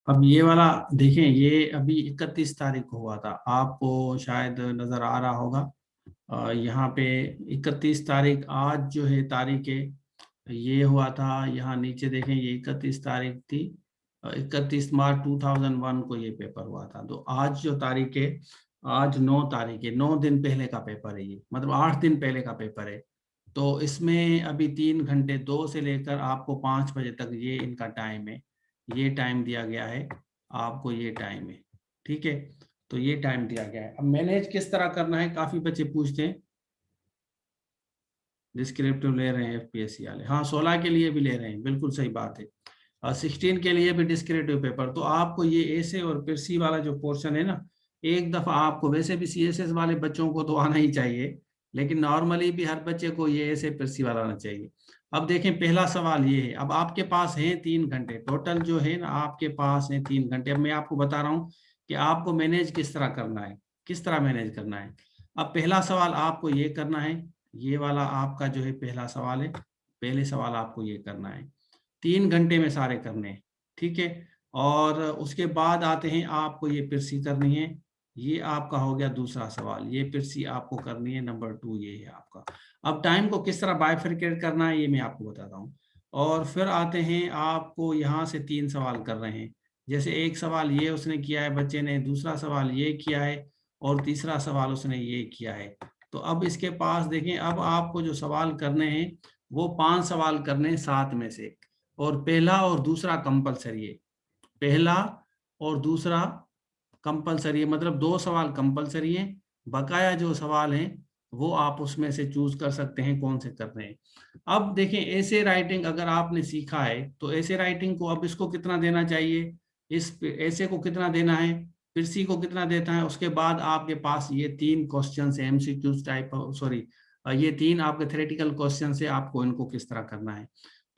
अब ये वाला देखें, ये अभी 31 तारीख को हुआ था, आपको शायद नजर आ रहा होगा। यहाँ पे 31 तारीख आज जो है तारीख है, ये हुआ था। यहाँ नीचे देखें, ये 31 तारीख थी। 31 मार्च 2001 को ये पेपर हुआ था। तो आज जो तारीख है, आज 9 तारीख है, 9 दिन पहले का पेपर है ये, मतलब 8 दिन पहले का पेपर है। तो इसमें अभी 3 घंटे, 2 से लेकर आपको 5 बजे तक ये इनका टाइम है। ये टाइम दिया गया है आपको, ये टाइम है। ठीक है, तो ये टाइम दिया गया है। अब मैनेज किस तरह करना है, काफी बच्चे पूछते हैं। डिस्क्रिप्टिव ले रहे हैं एफपीएससी वाले, हाँ 16 के लिए भी ले रहे हैं, बिल्कुल सही बात है। और 16 के लिए भी डिस्क्रिप्टिव पेपर। तो आपको ये ऐसे और फिर सी वाला जो पोर्शन है ना, एक दफा आपको, वैसे भी सीएसएस वाले बच्चों को तो आना ही चाहिए, लेकिन नॉर्मली भी हर बच्चे को ये ऐसे फिर सी वाला आना चाहिए। अब देखें, पहला सवाल ये है। अब आपके पास है 3 घंटे टोटल, जो है ना आपके पास है 3 घंटे। अब मैं आपको बता रहा हूँ कि आपको मैनेज किस तरह करना है, किस तरह मैनेज करना है। अब पहला सवाल आपको ये करना है, ये वाला आपका जो है पहला सवाल है। पहले सवाल आपको ये करना है, 3 घंटे में सारे करने हैं। ठीक है, और उसके बाद आते हैं, आपको ये पिरसी करनी है। ये आपका हो गया दूसरा सवाल, ये पिरसी आपको करनी है, नंबर 2 ये है आपका। अब टाइम को किस तरह बाइफरकेट करना है ये मैं आपको बताता हूँ। और फिर आते हैं, आपको यहाँ से 3 सवाल कर रहे हैं। जैसे एक सवाल ये उसने किया है बच्चे ने, दूसरा सवाल ये किया है, और तीसरा सवाल उसने ये किया है। तो अब इसके पास देखें, अब आपको जो सवाल करने हैं वो 5 सवाल करने हैं 7 में से। और पहला और दूसरा कंपलसरी है, पहला और दूसरा कंपलसरी है, मतलब 2 सवाल कंपलसरी हैं। बकाया जो सवाल हैं वो आप उसमें से चूज कर सकते हैं कौन से करने हैं। अब देखें, ऐसे राइटिंग अगर आपने सीखा है तो ऐसे राइटिंग को अब इसको कितना देना चाहिए, इस ऐसे को कितना देना है, फिर सी को कितना देता है। उसके बाद आपके पास ये 3 क्वेश्चन है एमसीक्यूज टाइप, सॉरी, ये 3 आपके थ्योरेटिकल क्वेश्चन है, आपको इनको किस तरह करना है।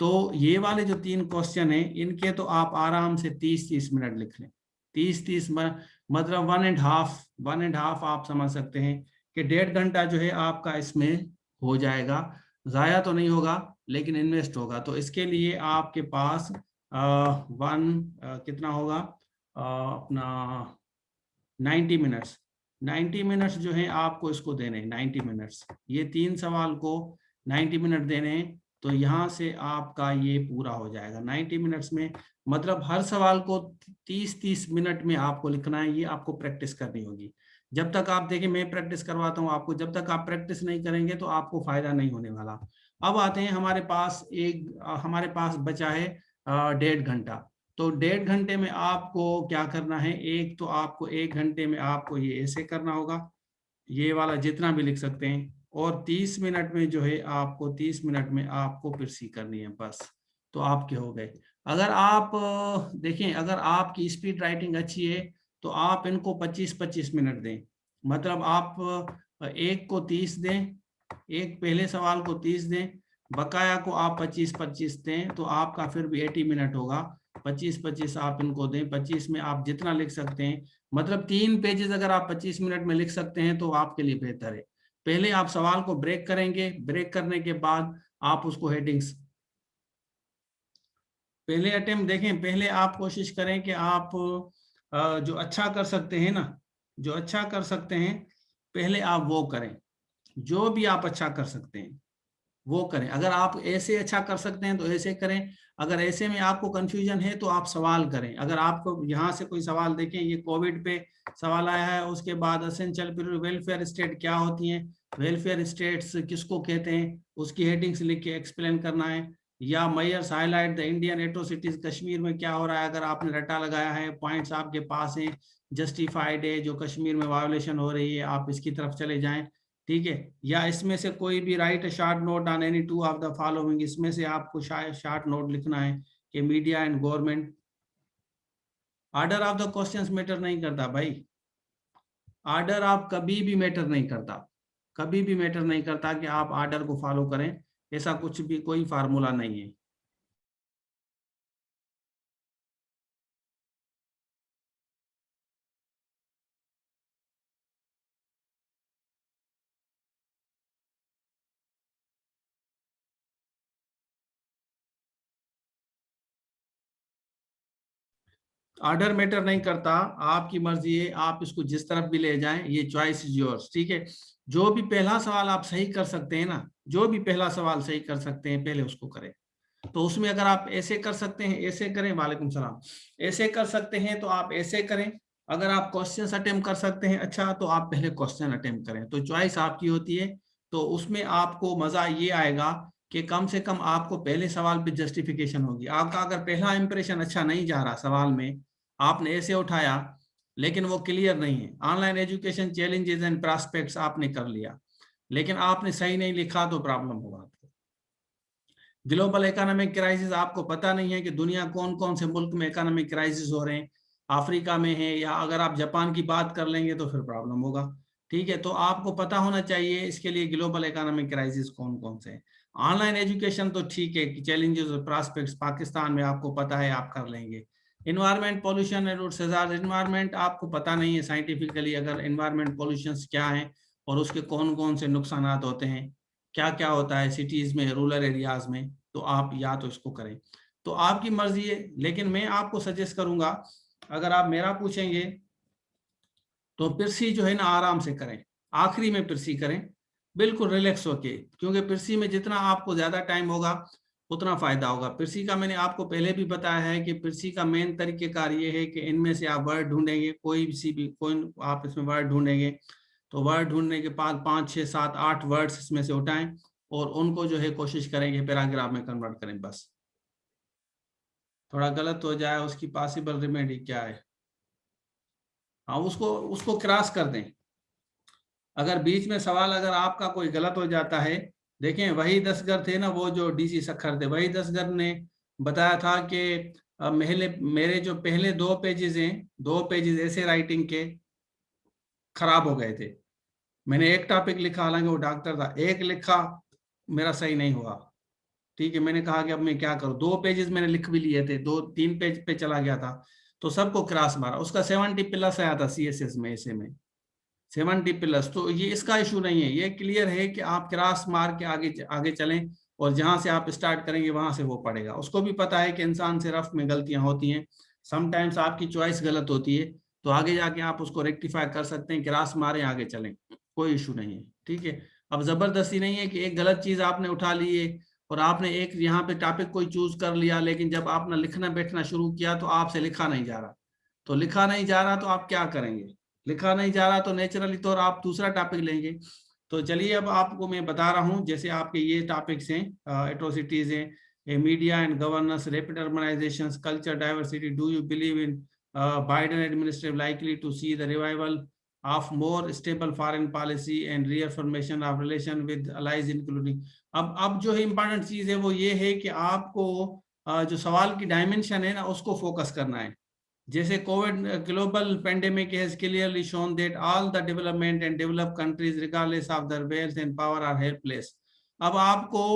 तो ये वाले जो 3 क्वेश्चन है, इनके तो आप आराम से 30-30 मिनट लिख लें। 30-30 मतलब 1.5 आप समझ सकते हैं कि 1.5 घंटा जो है आपका इसमें हो जाएगा। जाया तो नहीं होगा, लेकिन इन्वेस्ट होगा। तो इसके लिए आपके पास कितना होगा, अपना 90 मिनट्स। 90 मिनट्स जो है आपको इसको देने हैं, 90 मिनट्स। ये 3 सवाल को 90 मिनट देने हैं। तो यहाँ से आपका ये पूरा हो जाएगा 90 मिनट्स में। मतलब हर सवाल को 30-30 मिनट में आपको लिखना है। ये आपको प्रैक्टिस करनी होगी। जब तक आप देखें, मैं प्रैक्टिस करवाता हूँ आपको, जब तक आप प्रैक्टिस नहीं करेंगे तो आपको फायदा नहीं होने वाला। अब आते हैं, हमारे पास बचा है 1.5 घंटा। तो 1.5 घंटे में आपको क्या करना है, एक तो आपको 1 घंटे में आपको ये ऐसे करना होगा, ये वाला जितना भी लिख सकते हैं। और 30 मिनट में जो है आपको, 30 मिनट में आपको पिरसी करनी है बस। तो आपके हो गए। अगर आप देखें, अगर आपकी स्पीड राइटिंग अच्छी है तो आप इनको 25-25 मिनट दें। मतलब आप एक को 30 दें, एक पहले सवाल को 30 दें, बकाया को आप 25-25 दें, तो आपका फिर भी 80 मिनट होगा। 25-25 आप इनको दें, 25 में आप जितना लिख सकते हैं। मतलब 3 पेजेस अगर आप 25 मिनट में लिख सकते हैं तो आपके लिए बेहतर है। पहले आप सवाल को ब्रेक करेंगे, ब्रेक करने के बाद आप उसको हेडिंग्स, पहले अटेम्प्ट देखें, पहले आप कोशिश करें कि आप जो अच्छा कर सकते हैं ना, जो अच्छा कर सकते हैं पहले आप वो करें। जो भी आप अच्छा कर सकते हैं वो करें। अगर आप ऐसे अच्छा कर सकते हैं तो ऐसे करें। अगर ऐसे में आपको कंफ्यूजन है तो आप सवाल करें। अगर आपको यहाँ से कोई सवाल देखें, ये कोविड पे सवाल आया है, उसके बाद असेंशियल वेलफेयर स्टेट क्या होती हैं, वेलफेयर स्टेट्स किसको कहते हैं, उसकी हेडिंग्स लिख के एक्सप्लेन करना है। या मेयर्स highlight the Indian atrocities, Kashmir में क्या हो रहा है, अगर आपने रट्टा लगाया है, पॉइंट्स आपके पास हैं, जस्टिफाइड है, जो कश्मीर में वायोलेशन हो रही है आप इसकी तरफ चले जाएं। ठीक है, या इसमें से कोई भी right short note on any two of the following, इसमें से आपको शायद शॉर्ट नोट लिखना है कि media and government. Order of the questions matter नहीं करता भाई, ऑर्डर आप कभी भी मैटर नहीं करता, कभी भी मैटर नहीं करता कि आप ऑर्डर को फॉलो करें। ऐसा कुछ भी कोई फार्मूला नहीं है। ऑर्डर मैटर नहीं करता, आपकी मर्जी है, आप इसको जिस तरफ भी ले जाएं, ये चॉइस इज योर्स, ठीक है। जो भी पहला सवाल आप सही कर सकते हैं ना, जो भी पहला सवाल सही कर सकते हैं पहले उसको करें। तो उसमें अगर आप ऐसे कर सकते हैं ऐसे करें, वालेकुम सलाम, ऐसे कर सकते हैं तो आप ऐसे करें। अगर आप क्वेश्चन अटेम्प्ट कर सकते हैं अच्छा, तो आप पहले क्वेश्चन अटेम्प्ट करें, तो चॉइस आपकी होती है। तो उसमें आपको मजा ये आएगा कि कम से कम आपको पहले सवाल पे जस्टिफिकेशन होगी। आपका अगर पहला इंप्रेशन अच्छा नहीं जा रहा सवाल में, आपने ऐसे उठाया लेकिन वो क्लियर नहीं है, online education challenges and prospects आपने कर लिया लेकिन आपने सही नहीं लिखा, तो प्रॉब्लम होगा। ग्लोबल इकोनॉमिक क्राइसिस, आपको पता नहीं है कि दुनिया कौन कौन से मुल्क में इकोनॉमिक क्राइसिस हो रहे हैं, अफ्रीका में है, या अगर आप जापान की बात कर लेंगे तो फिर प्रॉब्लम होगा, ठीक है। तो आपको पता होना चाहिए इसके लिए ग्लोबल इकोनॉमिक क्राइसिस कौन कौन से हैं। ऑनलाइन एजुकेशन तो ठीक है कि चैलेंजेस और प्रॉस्पेक्ट्स पाकिस्तान में आपको पता है, आप कर लेंगे। इन्वायरमेंट पोल्यूशन एंड रूट्स हजार, इन्वायरमेंट आपको पता नहीं है साइंटिफिकली अगर इन्वायरमेंट पोल्यूशन क्या है और उसके कौन कौन से नुकसान होते हैं, क्या क्या होता है सिटीज में, रूरल एरियाज में, तो आप या तो इसको करें, तो आपकी मर्जी है। लेकिन मैं आपको सजेस्ट करूंगा, अगर आप मेरा पूछेंगे तो पिरसी जो है ना आराम से करें, आखिरी में पिरसी करें, बिल्कुल रिलैक्स होके, क्योंकि पिरसी में जितना आपको ज्यादा टाइम होगा उतना फायदा होगा। पिरसी का मैंने आपको पहले भी बताया है कि पिरसी का मेन तरीकेकार ये है कि इनमें से आप वर्ड ढूंढेंगे, कोई आप इसमें वर्ड ढूंढेंगे, तो वर्ड ढूंढने के बाद 5 6 7 8 वर्ड्स इसमें से उठाएं और उनको जो है कोशिश करेंगे पैराग्राफ में कन्वर्ट करें। बस थोड़ा गलत हो जाए उसकी पॉसिबल रेमेडी क्या है, हाँ उसको उसको क्रॉस कर दें। अगर बीच में सवाल अगर आपका कोई गलत हो जाता है, देखें वही दसगर थे ना, वो जो डीसी सखर थे, वही दसगर ने बताया था कि मेरे जो पहले 2 पेजेस हैं, 2 पेजेस ऐसे राइटिंग के खराब हो गए थे। मैंने एक टॉपिक लिखा, हालांकि वो डॉक्टर था, एक लिखा मेरा सही नहीं हुआ, ठीक है। मैंने कहा कि अब मैं क्या करूं, 2 पेजेस मैंने लिख भी लिए थे, 2 3 पेज पे चला गया था, तो सबको क्रॉस मारा, उसका 70+ आया था सीएसएस में, ऐसे में 70+। तो ये इसका इशू नहीं है, ये क्लियर है कि आप क्रॉस मार के आगे आगे चलें और जहां से आप स्टार्ट करेंगे वहां से वो पड़ेगा। उसको भी पता है कि इंसान से रफ में गलतियां होती हैं, समटाइम्स आपकी चॉइस गलत होती है, तो आगे जाके आप उसको रेक्टिफाई कर सकते हैं, क्रॉस मारें आगे चलें, कोई इशू नहीं है, ठीक है। अब जबरदस्ती नहीं है कि एक गलत चीज आपने उठा ली है और आपने एक यहाँ पे टॉपिक कोई चूज कर लिया, लेकिन जब आपने लिखना बैठना शुरू किया तो आपसे लिखा नहीं जा रहा, तो लिखा नहीं जा रहा तो आप क्या करेंगे, लिखा नहीं जा रहा तो नेचुरली तौर आप दूसरा टॉपिक लेंगे। तो चलिए अब आपको मैं बता रहा हूं, जैसे आपके ये टॉपिक्स हैं, एट्रोसिटीज हैं, media and governance, rapid urbanisation, culture diversity, do you believe in Biden administrative likely to see the revival of more stable foreign policy and reaffirmation of relation with allies including। अब जो है important चीज है वो ये है कि आपको जो सवाल की डायमेंशन है ना उसको फोकस करना है। जैसे Covid global pandemic has clearly shown that all the development and developed countries regardless of their wealth and power are helpless. अब आपको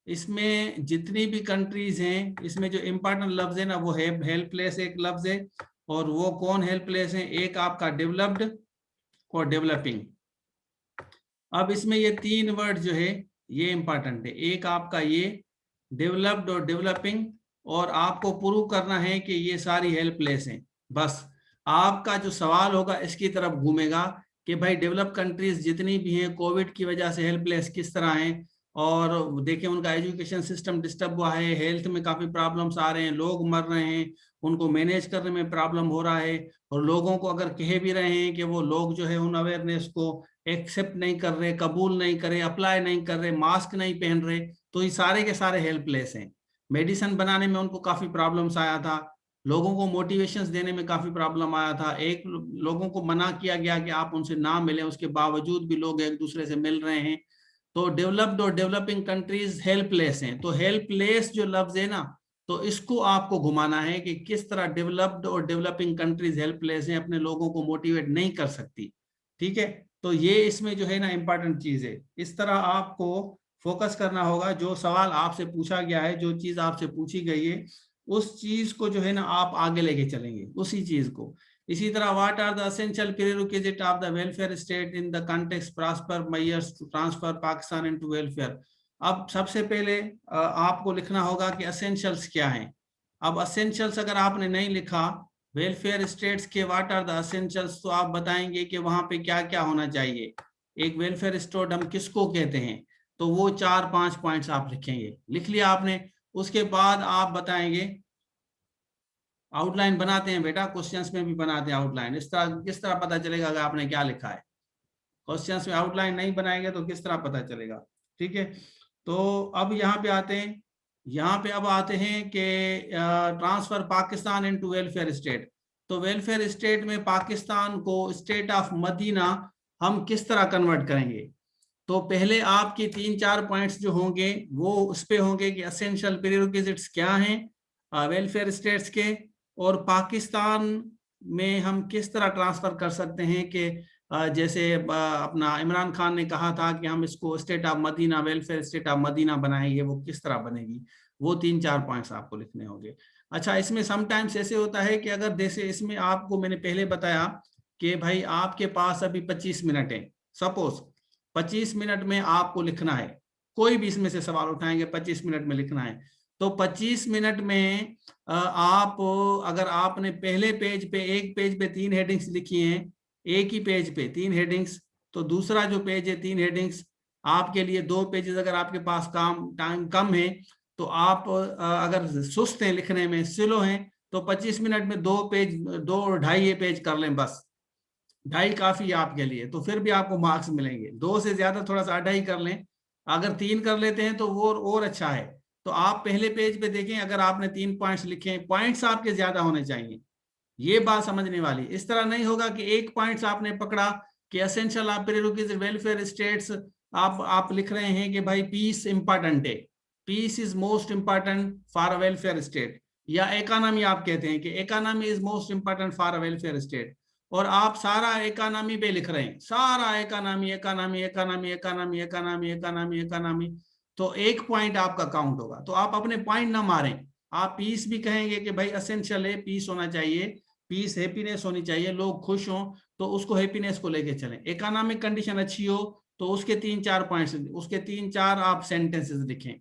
इसमें जितनी भी कंट्रीज हैं, इसमें जो इंपॉर्टेंट लफ्ज है ना वो हेल्पलेस एक लफ्ज है, और वो कौन हेल्पलेस है, एक आपका डेवलप्ड और डेवलपिंग। अब इसमें ये 3 वर्ड जो है ये इंपॉर्टेंट है, एक आपका ये डेवलप्ड और डेवलपिंग, और आपको प्रूव करना है कि ये सारी हेल्पलेस हैं। बस आपका जो सवाल होगा इसकी तरफ घूमेगा कि भाई डेवलप कंट्रीज जितनी भी हैं कोविड की वजह से हेल्पलेस किस तरह हैं, और देखिए उनका एजुकेशन सिस्टम डिस्टर्ब हुआ है, हेल्थ में काफी प्रॉब्लम्स आ रहे हैं, लोग मर रहे हैं, उनको मैनेज करने में प्रॉब्लम हो रहा है, और लोगों को अगर कह भी रहे हैं कि वो लोग जो है उन अवेयरनेस को एक्सेप्ट नहीं कर रहे, कबूल नहीं कर रहे, अप्लाई नहीं कर रहे, मास्क नहीं पहन रहे, तो ये सारे के सारे हेल्पलेस हैं। मेडिसिन बनाने में उनको काफी प्रॉब्लम्स आया था, लोगों को मोटिवेशंस देने में काफी प्रॉब्लम आया था, एक लोगों को मना किया गया कि आप उनसे ना मिलें, उसके बावजूद भी लोग एक दूसरे से मिल रहे हैं। तो डेवलप्ड और डेवलपिंग कंट्रीज हेल्पलेस हैं, तो हेल्पलेस जो लफ्ज है ना, तो इसको आपको घुमाना है कि किस तरह डेवलप्ड और डेवलपिंग कंट्रीज हेल्पलेस हैं, अपने लोगों को मोटिवेट नहीं कर सकती, ठीक है। तो ये इसमें जो है ना इंपॉर्टेंट चीज है, इस तरह आपको फोकस करना होगा, जो सवाल आपसे पूछा गया है, जो चीज आपसे पूछी गई है, उस चीज को जो है ना आप आगे लेके चलेंगे उसी चीज को। इसी तरह what are the essential prerequisite of the welfare state in the context prosper measures to transfer Pakistan into welfare. अब सबसे पहले आपको लिखना होगा कि एसेंशियल्स क्या हैं। अब एसेंशियल्स अगर आपने नहीं लिखा, वेलफेयर स्टेट्स के व्हाट आर द एसेंशियल्स, तो आप बताएंगे कि वहां पे क्या क्या होना चाहिए। एक वेलफेयर स्टेट हम किसको कहते हैं, तो वो 4-5 पॉइंट्स आप लिखेंगे। लिख लिया आपने, उसके बाद आप बताएंगे, आउटलाइन बनाते हैं बेटा, क्वेश्चंस में भी बनाते हैं आउटलाइन। इस तरह किस तरह पता चलेगा अगर आपने क्या लिखा है? क्वेश्चंस में आउटलाइन नहीं बनाएंगे तो किस तरह पता चलेगा? ठीक है, तो अब यहाँ पे आते हैं, यहाँ पे अब आते हैं कि transfer Pakistan into welfare state. तो वेलफेयर स्टेट में पाकिस्तान को स्टेट ऑफ मदीना हम किस तरह कन्वर्ट करेंगे? तो पहले आपके 3-4 पॉइंट्स जो होंगे वो उस पे होंगे कि असेंशियल प्रीरेक्विजिट्स क्या हैं वेलफेयर स्टेट्स के, और पाकिस्तान में हम किस तरह ट्रांसफर कर सकते हैं कि जैसे अपना इमरान खान ने कहा था कि हम इसको state of Medina, welfare state of Medina बनाएंगे, वो किस तरह बनेगी? वो 3-4 पॉइंट्स आपको लिखने होंगे। अच्छा, इसमें समटाइम्स ऐसे होता है कि अगर जैसे इसमें आपको मैंने पहले बताया कि भाई आपके पास अभी 25 मिनट है, सपोज 25 मिनट में आपको लिखना है, कोई भी इसमें से सवाल उठाएंगे 25 मिनट में लिखना है। तो 25 मिनट में आप, अगर आपने पहले पेज पे, एक पेज पे 3 हेडिंग्स लिखी हैं, एक ही पेज पे 3 हेडिंग्स, तो दूसरा जो पेज है 3 हेडिंग्स, आपके लिए 2 पेजेस, अगर आपके पास काम टाइम कम है तो आप अगर सुस्त हैं लिखने में, स्लो हैं, तो 25 मिनट में 2 पेज, 2-2.5 पेज कर लें, बस 2.5 काफी है आपके लिए, तो फिर भी आपको मार्क्स मिलेंगे। 2 से ज्यादा थोड़ा सा 2.5 कर लें, अगर 3 कर लेते हैं तो वो और अच्छा है। तो आप पहले पेज पे देखें, अगर आपने 3 पॉइंट्स लिखे, पॉइंट्स आपके ज्यादा होने चाहिए, ये बात समझने वाली। इस तरह नहीं होगा कि एक पॉइंट्स आपने पकड़ा कि essential of prerequisite welfare states, आप लिख रहे हैं कि भाई पीस इंपॉर्टेंट है, peace is most important for a welfare state, या इकोनॉमी आप कहते हैं कि economy is most important for a welfare state, और आप सारा इकोनॉमी पे लिख रहे हैं, सारा economy economy economy economy economy economy economy, तो एक पॉइंट आपका काउंट होगा। तो आप अपने पॉइंट ना मारें, आप पीस भी कहेंगे कि भाई एसेंशियल है, पीस होना चाहिए, पीस हैप्पीनेस होनी चाहिए, लोग खुश हों, तो उसको हैप्पीनेस को लेके चलें। इकोनॉमिक कंडीशन अच्छी हो तो उसके 3-4 पॉइंट्स, उसके 3-4 आप सेंटेंसेस लिखें।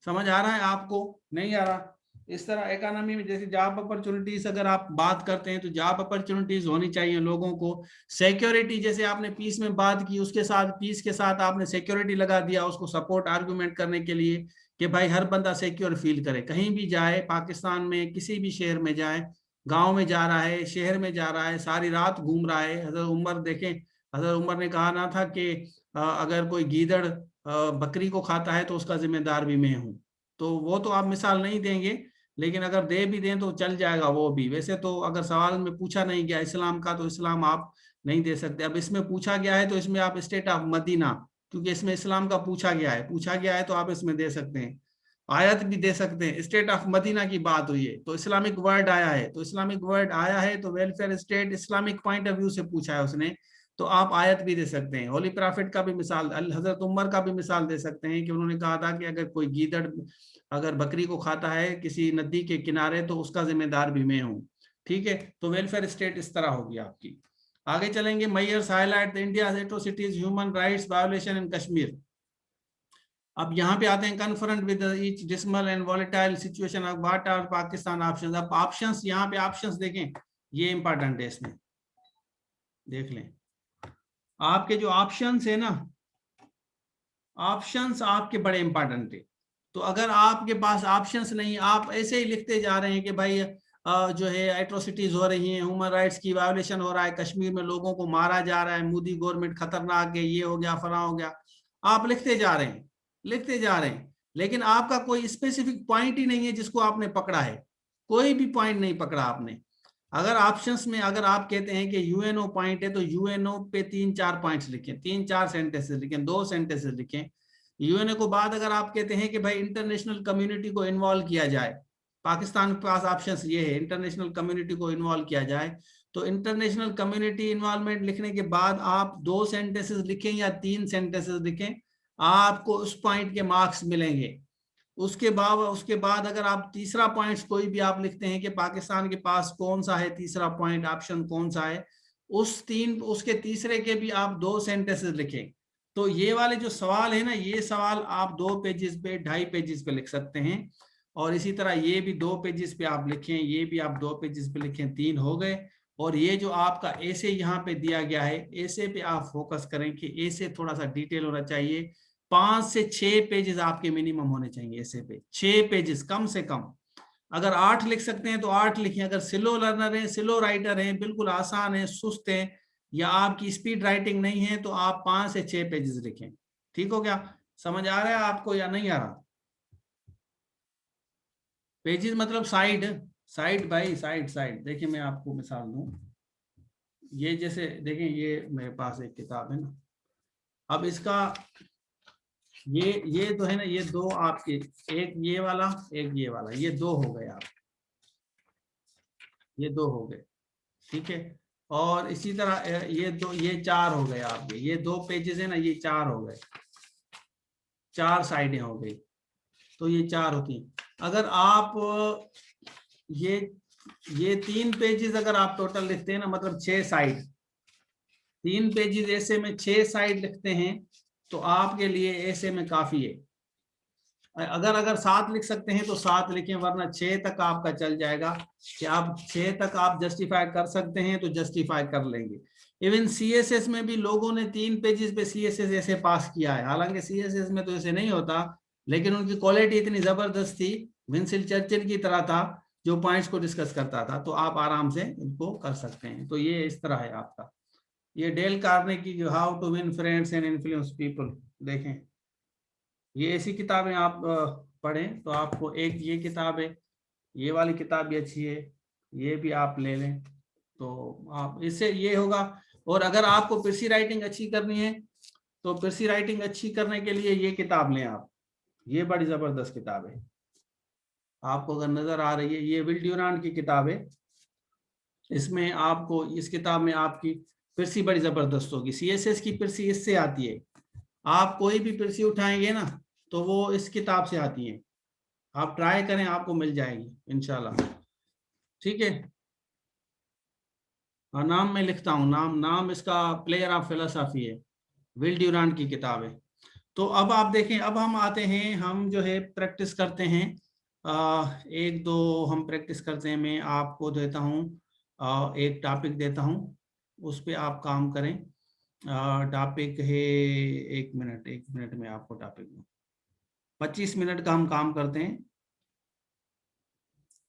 समझ आ रहा है आपको? नहीं आ रहा? इस तरह इकोनॉमी में जैसे जॉब अपॉर्चुनिटीज अगर आप बात करते हैं तो जॉब अपॉर्चुनिटीज होनी चाहिए लोगों को। सिक्योरिटी, जैसे आपने पीस में बात की, उसके साथ पीस के साथ आपने सिक्योरिटी लगा दिया, उसको सपोर्ट आर्गुमेंट करने के लिए कि भाई हर बंदा सिक्योर फील करे, कहीं भी जाए, पाकिस्तान में किसी भी शहर में जाए, गांव में जा रहा है, शहर में जा रहा है, सारी रात घूम रहा है। हजरत उमर देखें, हजरत उमर ने कहा ना था कि अगर कोई गीदड़ बकरी को खाता है तो उसका जिम्मेदार भी मैं हूँ। तो वो तो आप मिसाल नहीं देंगे, लेकिन अगर दे भी दें तो चल जाएगा वो भी। वैसे तो अगर सवाल में पूछा नहीं गया इस्लाम का, तो इस्लाम आप नहीं दे सकते। अब इसमें पूछा गया है तो इसमें आप स्टेट ऑफ मदीना, क्योंकि इसमें इस्लाम का पूछा गया है तो आप इसमें दे सकते हैं। आयत भी दे सकते हैं, स्टेट ऑफ मदीना की बात हुई है तो इस्लामिक वर्ड आया है, तो इस्लामिक वर्ड आया है तो welfare state Islamic point of view से पूछा है उसने, तो आप आयत भी दे सकते हैं। होली प्रॉफिट का भी मिसाल, हजरत उमर का भी मिसाल दे सकते हैं कि उन्होंने कहा था कि अगर कोई गीदड़ अगर बकरी को खाता है किसी नदी के किनारे तो उसका जिम्मेदार भी मैं हूँ। ठीक है, तो वेलफेयर स्टेट इस तरह होगी आपकी। आगे चलेंगे, mayors highlight the India atrocities human rights violation in Kashmir. अब यहाँ पे आते हैं, confront with each dismal and volatile situation of what are Pakistan options. अब ऑप्शंस, यहाँ पे ऑप्शंस देखें, ये इंपॉर्टेंट है, इसमें देख लें आपके जो ऑप्शंस है ना, ऑप्शंस आपके बड़े इंपॉर्टेंट है। तो अगर आपके पास ऑप्शंस नहीं, आप ऐसे ही लिखते जा रहे हैं कि भाई जो है एट्रोसिटीज हो रही हैं, ह्यूमन राइट्स की वायोलेशन हो रहा है, कश्मीर में लोगों को मारा जा रहा है, मोदी गवर्नमेंट खतरनाक है, ये हो गया फला हो गया, आप लिखते जा रहे हैं, लिखते जा रहे हैं, लेकिन आपका कोई स्पेसिफिक पॉइंट ही नहीं है जिसको आपने पकड़ा है, कोई भी पॉइंट नहीं पकड़ा आपने। अगर ऑप्शंस में अगर आप कहते हैं कि यूएनओ पॉइंट है तो यूएनओ पे 3-4 पॉइंट्स लिखें, 3-4 सेंटेंसेस लिखें, 2 सेंटेंसेस लिखें। यूएनओ को बाद अगर आप कहते हैं कि भाई इंटरनेशनल कम्युनिटी को इन्वॉल्व किया जाए, पाकिस्तान के पास ऑप्शंस ये है, इंटरनेशनल कम्युनिटी को इन्वॉल्व किया जाए, तो इंटरनेशनल कम्युनिटी इन्वॉल्वमेंट लिखने के बाद आप 2 सेंटेंसेस लिखें या 3 सेंटेंसेस लिखें, आपको उस पॉइंट के मार्क्स मिलेंगे। उसके बाद अगर आप तीसरा पॉइंट कोई भी आप लिखते हैं कि पाकिस्तान के पास कौन सा है तीसरा पॉइंट, ऑप्शन कौन सा है, उसके तीसरे के भी आप 2 सेंटेंसेस लिखें। तो ये वाले जो सवाल है ना, ये सवाल आप 2 पेजेस पे, 2.5 पेजेस पे लिख सकते हैं। और इसी तरह ये भी 2 पेजेस पे आप लिखें, ये भी आप 2 पेजेस पे लिखें, 3 हो गए। और ये जो आपका ऐसे यहाँ पे दिया गया है, ऐसे पे आप फोकस करें कि ऐसे थोड़ा सा डिटेल होना चाहिए। 5 से 6 पेजेस आपके मिनिमम होने चाहिए ऐसे पे, 6 पेजेस कम से कम। अगर 8 लिख सकते हैं तो 8 लिखें। अगर स्लो लर्नर है, स्लो राइटर है, बिल्कुल आसान है, सुस्त है, या आपकी स्पीड राइटिंग नहीं है, तो आप 5 से 6 पेजेस लिखें। ठीक हो गया? समझ आ रहा है आपको या नहीं आ रहा? पेजेस मतलब side, side by side. Side देखिए, मैं आपको मिसाल दूं। ये जैसे देखें, ये मेरे पास एक किताब है ना, अब इसका ये तो है ना, ये 2 आपके, एक ये वाला, एक ये वाला, ये 2 हो गए आप, ये 2 हो गए। ठीक है? और इसी तरह ये 2, ये 4 हो गए आपके, ये 2 पेजेस है ना, ये 4 हो गए, 4 साइडें हो गई, तो ये 4 होती हैं। अगर आप ये 3 पेजेस अगर आप टोटल लिखते हैं ना, मतलब 6 साइड, 3 पेजेस ऐसे में 6 साइड लिखते हैं, तो आपके लिए ऐसे में काफी है। अगर 7 लिख सकते हैं तो 7 लिखें, वरना 6 तक आपका चल जाएगा। कि आप 6 तक आप जस्टिफाई कर सकते हैं तो जस्टिफाई कर लेंगे। इवन सीएसएस में भी लोगों ने 3 पेजेस पे सीएसएस ऐसे पास किया है, हालांकि सीएसएस में तो ऐसे नहीं होता, लेकिन उनकी क्वालिटी इतनी जबरदस्त थी, विंस्टन चर्चिल की तरह था, जो पॉइंट्स को डिस्कस करता था, तो आप आराम से इनको कर सकते हैं। तो ये इस तरह है आपका। ये डेल कार्नेगी की how to win friends and influence people, देखें, ये ऐसी किताबें आप पढ़ें तो आपको, एक ये किताब है, ये वाली किताब भी अच्छी है, ये भी आप ले लें, तो आप इससे ये होगा। और अगर आपको पिरसी राइटिंग अच्छी करनी है, तो पिरसी राइटिंग अच्छी करने के लिए ये किताब लें आप, ये बड़ी जबरदस्त किताब है। आपको अगर नजर आ रही है, ये विल ड्यूरांट की किताब है। इसमें आपको, इस किताब में आपकी पिरसी बड़ी जबरदस्त होगी। सीएसएस की पिरसी इससे आती है। आप कोई भी पिरसी उठाएंगे ना, तो वो इस किताब से आती है। आप ट्राई करें, आपको मिल जाएगी इंशाल्लाह। ठीक है? और नाम मैं लिखता हूँ, नाम इसका प्लेयर ऑफ फिलोसॉफी है, विल ड्यूरांट की किताब है। तो अब आप देखें, अब हम आते हैं, हम जो है प्रैक्टिस करते हैं। एक दो हम प्रैक्टिस करते हैं, मैं आपको देता हूँ, एक टॉपिक देता हूँ, उस पर आप काम करें। टॉपिक है, एक मिनट में आपको टॉपिक दूँ। 25 मिनट का हम काम करते हैं।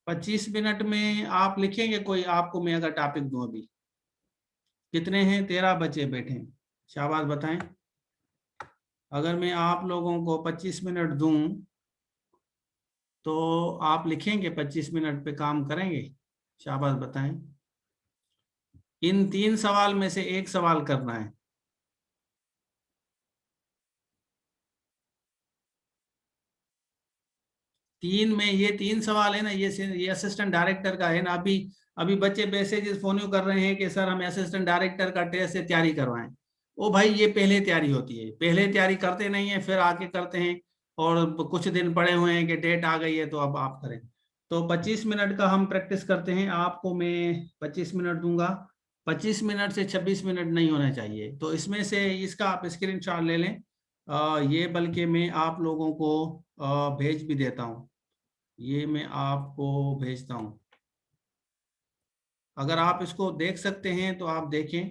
25 मिनट में आप लिखेंगे कोई, आपको मैं अगर टॉपिक दूं अभी, कितने हैं? 13 बच्चे बैठे हैं, शाबाश बताएं। अगर मैं आप लोगों को 25 मिनट दूं, तो आप लिखेंगे, 25 मिनट पे काम करेंगे? शाबाश बताएं। इन 3 सवाल में से एक सवाल करना है। ये 3 सवाल है ना, ये असिस्टेंट डायरेक्टर का है ना। अभी अभी बच्चे मैसेजेस फोन कर रहे हैं कि सर हमें असिस्टेंट डायरेक्टर का टेस्ट से तैयारी करवाएं। ओ भाई, ये पहले तैयारी होती है, पहले तैयारी करते नहीं है, फिर आके करते हैं, और कुछ दिन पड़े हुए हैं कि डेट आ गई है तो अब आप करें। तो 25 मिनट का हम प्रैक्टिस करते हैं। आपको मैं 25 मिनट दूंगा। 25 मिनट से 26 मिनट नहीं होना चाहिए। तो इसमें से इसका आप स्क्रीन शॉट ले लें। ये बल्कि मैं आप लोगों को भेज भी देता हूँ, ये मैं आपको भेजता हूँ। अगर आप इसको देख सकते हैं तो आप देखें,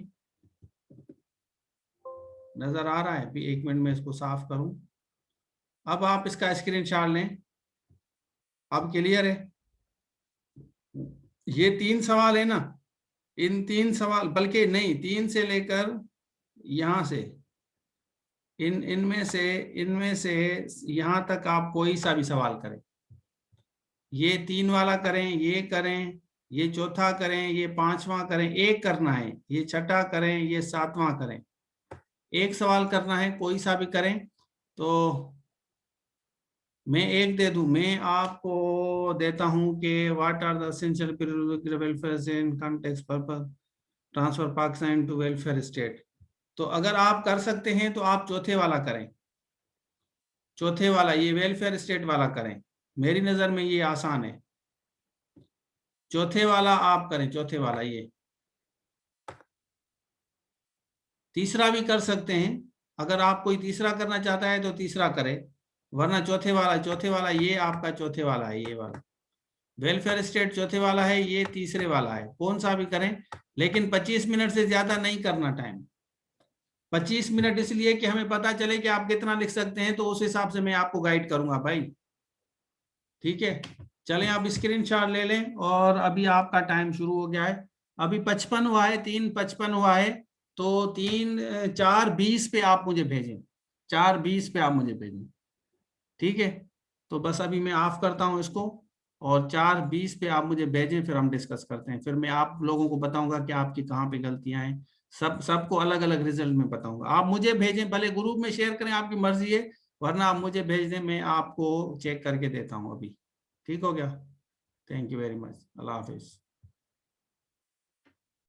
नजर आ रहा है? अभी 1 मिनट में इसको साफ करूं। अब आप इसका स्क्रीनशॉट लें। अब क्लियर है? ये 3 सवाल है ना, इन 3 सवाल, बल्कि नहीं, 3 से लेकर यहां से, इनमें से यहां तक आप कोई सा भी सवाल करें। ये 3 वाला करें, ये करें, ये चौथा करें, ये 5वां करें, एक करना है, ये छठा करें, ये 7वां करें, एक सवाल करना है, कोई सा भी करें। तो मैं एक दे दूं, मैं आपको देता हूं कि what are the essential prerequisite welfare in context purpose transfer Pakistan to welfare state. तो अगर आप कर सकते हैं तो आप चौथे वाला करें, चौथे वाला, ये वेलफेयर स्टेट वाला करें। मेरी नजर में ये आसान है, चौथे वाला आप करें, चौथे वाला। ये तीसरा भी कर सकते हैं, अगर आप कोई तीसरा करना चाहता है तो तीसरा करें, वरना चौथे वाला ये आपका चौथे वाला है, ये वाला वेलफेयर स्टेट चौथे वाला है, ये तीसरे वाला है, कौन सा भी करें, लेकिन 25 मिनट से ज्यादा नहीं करना टाइम। 25 मिनट इसलिए कि हमें पता चले कि आप कितना लिख सकते हैं, तो उस हिसाब से मैं आपको गाइड करूंगा भाई। ठीक है, चलें आप स्क्रीनशॉट ले लें। और अभी आपका टाइम शुरू हो गया है, अभी 55 हुआ है, 3:55 हुआ है, तो 4:20 पे आप मुझे भेजें, 4:20 पे आप मुझे भेजें। ठीक है, तो बस अभी मैं ऑफ करता हूं इसको, और 4:20 पे आप मुझे भेजें, फिर हम डिस्कस करते हैं। फिर मैं आप लोगों को बताऊंगा कि आपकी कहाँ पे गलतियां हैं, सबको अलग अलग रिजल्ट में बताऊंगा। आप मुझे भेजें, भले ग्रुप में शेयर करें, आपकी मर्जी है, वरना आप मुझे भेज दें, मैं आपको चेक करके देता हूँ अभी। ठीक हो गया, thank you very much, Allah Hafiz.